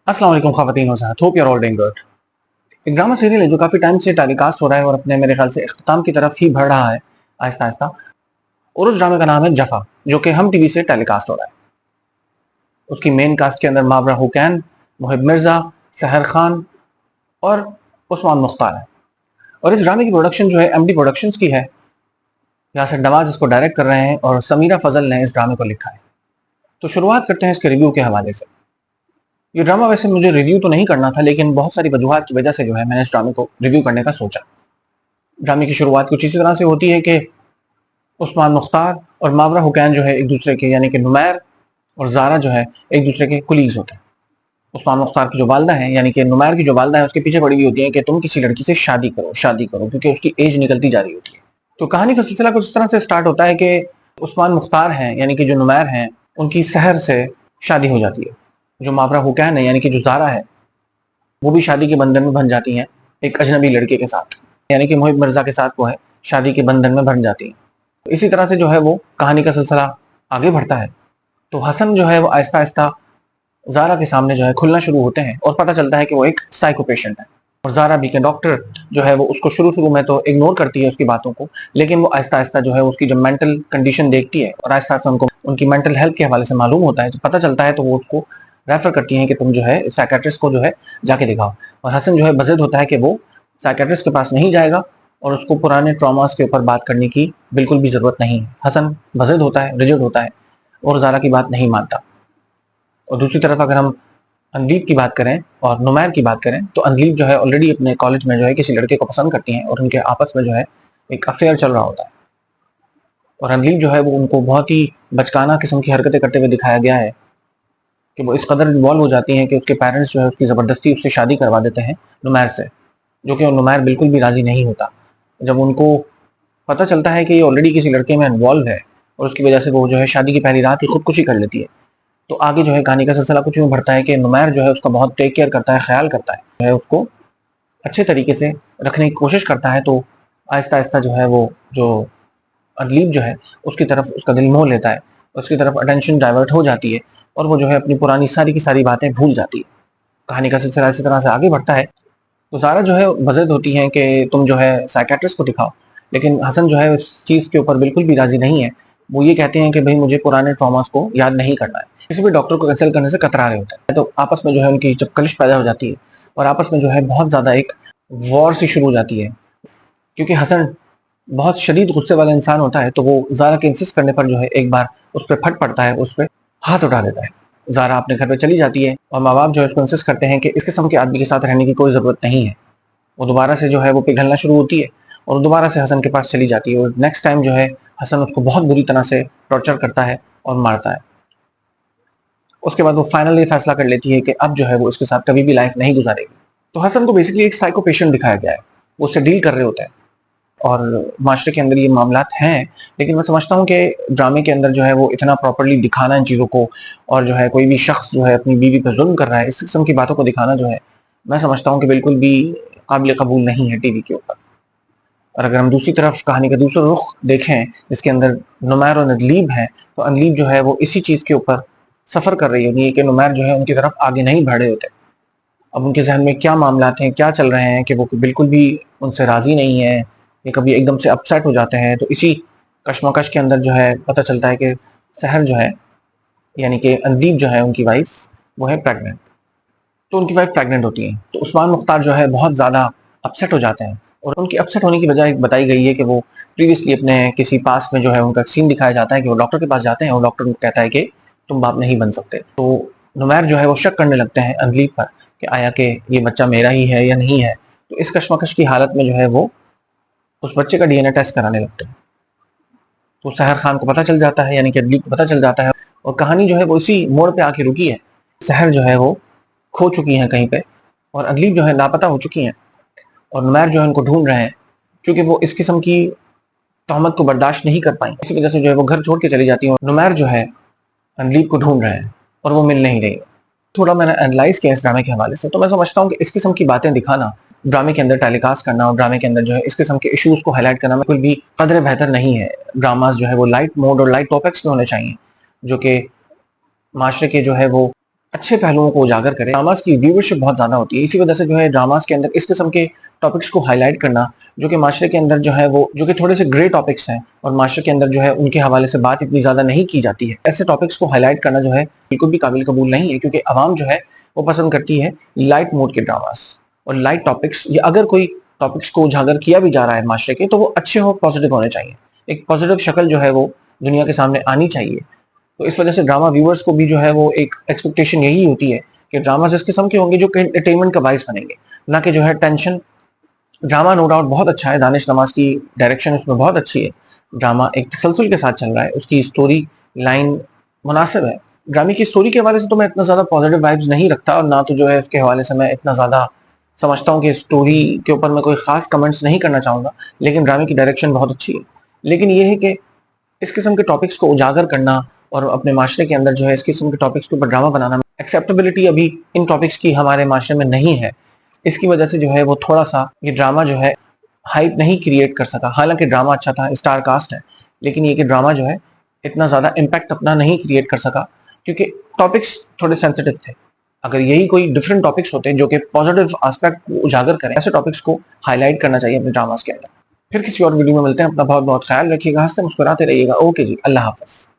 अस्सलाम वालेकुम ख़वातीन व हज़रात, hope you are all doing good. एक ड्रामा सीरियल है जो काफ़ी टाइम से टेलीकास्ट हो रहा है और अपने मेरे ख्याल से इख्तिताम की तरफ ही बढ़ रहा है आहिस्ता-आहिस्ता। और उस ड्रामे का नाम है जफ़ा, जो कि हम टीवी से टेलीकास्ट हो रहा है। उसकी मेन कास्ट के अंदर मावरा हुसैन, मुहिब मिर्ज़ा, सहर खान और उस्मान मुख्तार है। और इस ड्रामे की प्रोडक्शन जो है एमडी प्रोडक्शंस की है। यासिर नवाज इसको डायरेक्ट कर रहे हैं और समीरा फजल ने इस ड्रामे को लिखा है। तो शुरुआत करते हैं इसके रिव्यू के हवाले से। ये ड्रामा वैसे मुझे रिव्यू तो नहीं करना था, लेकिन बहुत सारी वजूहात की वजह से जो है मैंने इस ड्रामे को रिव्यू करने का सोचा। ड्रामे की शुरुआत कुछ इसी तरह से होती है कि उस्मान मुख्तार और मावरा हुसैन जो है एक दूसरे के यानी कि नुमैर और ज़ारा जो है एक दूसरे के कुलीग्स होते हैं। उस्मान मुख्तार की जो वालदा है यानी कि नुमैर की जो वालदा है उसके पीछे पड़ी हुई होती है कि तुम किसी लड़की से शादी करो, क्योंकि उसकी एज निकलती जा रही होती है। तो कहानी का सिलसिला कुछ इस तरह से स्टार्ट होता है कि उस्मान मुख्तार हैं यानी कि जो नुमैर हैं उनकी सहर से शादी हो जाती है। जो मावरा हुसैन है यानी कि जो ज़ारा है वो भी शादी के बंधन में बन जाती हैं एक अजनबी लड़के के साथ, यानी कि मुहिब मिर्जा के साथ वो है शादी के बंधन में बन जाती हैं। तो इसी तरह से जो है वो कहानी का सिलसिला आगे बढ़ता है। तो हसन जो है वो आहिस्ता आहिस्ता ज़ारा के सामने जो है खुलना शुरू होते हैं और पता चलता है कि वो एक साइको पेशेंट है। और ज़ारा भी के डॉक्टर जो है वो उसको शुरू में तो इग्नोर करती है उसकी बातों को, लेकिन वो आहिस्ता आहिस्ता जो है उसकी जो मेंटल कंडीशन देखती है और आहिस्ता आहिस्ता उनको उनकी मेंटल हेल्थ के हवाले से मालूम होता है, तो पता चलता है तो वो उसको रेफर करती हैं कि तुम जो है साइकेट्रिस्ट को जो है जाके दिखाओ। और हसन जो है बज़िद होता है कि वो साइकेट्रिस्ट के पास नहीं जाएगा और उसको पुराने ट्रॉमास के ऊपर बात करने की बिल्कुल भी ज़रूरत नहीं है। हसन बज़िद होता है, रिजिड होता है और ज़ारा की बात नहीं मानता। और दूसरी तरफ अगर हम अनदीप की बात करें और नुमैर की बात करें, तो अनदीप जो है ऑलरेडी अपने कॉलेज में जो है किसी लड़के को पसंद करती हैं और उनके आपस में जो है एक अफेयर चल रहा होता है। और अनदीप जो है वो उनको बहुत ही बचकाना किस्म की हरकतें करते हुए दिखाया गया है कि वो इस कदर इन्वॉल्व हो जाती हैं कि उसके पेरेंट्स जो है उसकी ज़बरदस्ती उससे शादी करवा देते हैं नुमैर से, जो कि नुमैर बिल्कुल भी राज़ी नहीं होता। जब उनको पता चलता है कि ये ऑलरेडी किसी लड़के में इन्वॉल्व है और उसकी वजह से वो जो है शादी की पहली रात ही खुदकुशी कर लेती है, तो आगे जो है कहानी का सिलसिला कुछ यूँ बढ़ता है कि नुमैर जो है उसका बहुत टेक केयर करता है, ख्याल करता है, जो है उसको अच्छे तरीके से रखने की कोशिश करता है। तो आहिस्ता-आहिस्ता जो है वो जो अदलीब जो है उसकी तरफ उसका दिल मोह लेता है, उसकी तरफ अटेंशन डाइवर्ट हो जाती है और वो जो है अपनी पुरानी सारी की सारी बातें भूल जाती है। कहानी का सिलसिला इसी तरह से आगे बढ़ता है। तो ज़ारा जो है बज़िद होती हैं कि तुम जो है साइकियाट्रिस्ट को दिखाओ, लेकिन हसन जो है उस चीज़ के ऊपर बिल्कुल भी राज़ी नहीं है। वो ये कहते हैं कि भई मुझे पुराने ट्रॉमास को याद नहीं करना है। किसी भी डॉक्टर को कंसल्ट करने से कतरा रहे होते हैं। तो आपस में जो है उनकी जब कलिश पैदा हो जाती है और आपस में जो है बहुत ज़्यादा एक वॉर सी शुरू हो जाती है। क्योंकि हसन बहुत शदीद गुस्से वाला इंसान होता है, तो वो ज़ारा के इंसिस्ट करने पर जो है एक बार उस पे फट पड़ता है, उस पे हाथ उठा देता है। ज़ारा अपने घर पे चली जाती है और माँ-बाप जो है उसको इंसिस्ट करते हैं कि इस किस्म के आदमी के साथ रहने की कोई ज़रूरत नहीं है। वो दोबारा से जो है वो पिघलना शुरू होती है और दोबारा से हसन के पास चली जाती है और नेक्स्ट टाइम जो है हसन उसको बहुत बुरी तरह से टॉर्चर करता है और मारता है। उसके बाद वो फाइनली फैसला कर लेती है कि अब जो है वो इसके साथ कभी भी लाइफ नहीं गुजारेगी। तो हसन को बेसिकली एक साइको पेशेंट दिखाया गया है, वो उससे डील कर रहे होते हैं और माशरे के अंदर ये मामलात हैं, लेकिन मैं समझता हूँ कि ड्रामे के अंदर जो है वो इतना प्रॉपर्ली दिखाना इन चीज़ों को और जो है कोई भी शख्स जो है अपनी बीवी पर जुल्म कर रहा है, इस किस्म की बातों को दिखाना जो है मैं समझता हूँ कि बिल्कुल भी काबिल कबूल नहीं है टीवी के ऊपर। और अगर हम दूसरी तरफ कहानी का दूसरा रुख देखें जिसके अंदर नुमैर और अदलीब हैं, तो अदलीब जो है वो इसी चीज़ के ऊपर सफ़र कर रही होती है कि नुमैर जो है उनकी तरफ आगे नहीं बढ़ रहे होते। अब उनके ज़हन में क्या मामलात हैं, क्या चल रहे हैं कि वो बिल्कुल भी उनसे राज़ी नहीं है, ये कभी एकदम से अपसेट हो जाते हैं। तो इसी कशमकश के अंदर जो है पता चलता है कि सहर जो है यानी कि अदलीब जो है उनकी वाइफ़ वो है प्रेग्नेंट। तो उनकी वाइफ़ प्रेग्नेंट होती है, तो उस्मान मुख्तार जो है बहुत ज़्यादा अपसेट हो जाते हैं और उनकी अपसेट होने की वजह एक बताई गई है कि वो प्रीवियसली अपने किसी पास में जो है उनका सीन दिखाया जाता है कि वो डॉक्टर के पास जाते हैं और डॉक्टर उनको कहता है कि तुम बाप नहीं बन सकते। तो नुमैर जो है वो शक करने लगते हैं अदलीब पर कि आया कि ये बच्चा मेरा ही है या नहीं है। तो इस कशमकश की हालत में जो है वो उस बच्चे का डीएनए टेस्ट कराने लगते हैं। तो सहर खान को पता चल जाता है यानी कि अदलीब को पता चल जाता है और कहानी जो है वो इसी मोड़ पे आके रुकी है। सहर जो है वो खो चुकी हैं कहीं पे और अदलीब जो है लापता हो चुकी हैं और नुमैर जो है उनको ढूंढ रहे हैं, क्योंकि वो इस किस्म की तहमत को बर्दाश्त नहीं कर पाई। इसी वजह से जो है वो घर छोड़ के चली जाती हैं और नुमैर जो है अदलीब को ढूंढ रहे हैं और वो मिल नहीं रही। थोड़ा मैंने एनालाइज किया इस ड्रामे के हवाले से, तो मैं समझता हूँ कि इस किस्म की बातें दिखाना, ड्रामे के अंदर टेलीकास्ट करना और ड्रामे के अंदर जो है इस किस्म के इश्यूज को हाईलाइट करना में कोई भी कदर बेहतर नहीं है। ड्रामाज जो है वो लाइट मोड और लाइट टॉपिक्स में होने चाहिए, जो कि माशरे के जो है वो अच्छे पहलुओं को उजागर करे। ड्रामास की व्यूवरशिप बहुत ज्यादा होती है, इसी वजह से जो है ड्रामास के अंदर इस किस्म के टॉपिक्स को हाईलाइट करना जो कि माशरे के अंदर जो है वो जो कि थोड़े से ग्रे टॉपिक्स हैं और माशरे के अंदर जो है उनके हवाले से बात इतनी ज्यादा नहीं की जाती है, ऐसे टॉपिक्स को हाईलाइट करना जो है बिल्कुल भी काबिल कबूल नहीं है, क्योंकि आवाम जो है वो पसंद करती है लाइट मोड के ड्रामास और लाइट टॉपिक्स। या अगर कोई टॉपिक्स को उजागर किया भी जा रहा है माशरे के, तो वो अच्छे हो, पॉजिटिव होने चाहिए, एक पॉजिटिव शक्ल जो है वो दुनिया के सामने आनी चाहिए। तो इस वजह से ड्रामा व्यूअर्स को भी जो है वो एक एक्सपेक्टेशन यही होती है कि ड्रामास इस किस्म के होंगे जो कि एंटरटेनमेंट का बाइस बनेंगे, ना कि जो है टेंशन। ड्रामा नो डाउट बहुत अच्छा है, दानिश नवाज की डायरेक्शन उसमें बहुत अच्छी है, ड्रामा एक तसलसल के साथ चल रहा है, उसकी स्टोरी लाइन मुनासिब है। ड्रामे की स्टोरी के हवाले से तो मैं इतना ज्यादा पॉजिटिव वाइब्स नहीं रखता, और ना तो जो है इसके हवाले से मैं इतना ज्यादा समझता हूँ कि स्टोरी के ऊपर मैं कोई खास कमेंट्स नहीं करना चाहूंगा, लेकिन ड्रामे की डायरेक्शन बहुत अच्छी है। लेकिन ये है कि इस किस्म के टॉपिक्स को उजागर करना और अपने माशरे के अंदर जो है इस किस्म के टॉपिक्स के ऊपर ड्रामा बनाना, एक्सेप्टेबिलिटी अभी इन टॉपिक्स की हमारे माशरे में नहीं है। इसकी वजह से जो है वो थोड़ा सा ये ड्रामा जो है हाइप नहीं क्रिएट कर सका। हालांकि ड्रामा अच्छा था, स्टार कास्ट है, लेकिन ये कि ड्रामा जो है इतना ज्यादा इम्पैक्ट अपना नहीं क्रिएट कर सका, क्योंकि टॉपिक्स थोड़े सेंसिटिव थे। अगर यही कोई डिफरेंट टॉपिक्स होते हैं जो कि पॉजिटिव एस्पेक्ट को उजागर करें, ऐसे टॉपिक्स को हाईलाइट करना चाहिए अपने ड्रामास के अंदर। फिर किसी और वीडियो में मिलते हैं, अपना बहुत बहुत ख्याल रखिएगा, हंसते मुस्कुराते रहिएगा। ओके जी, अल्लाह हाफ़िज़।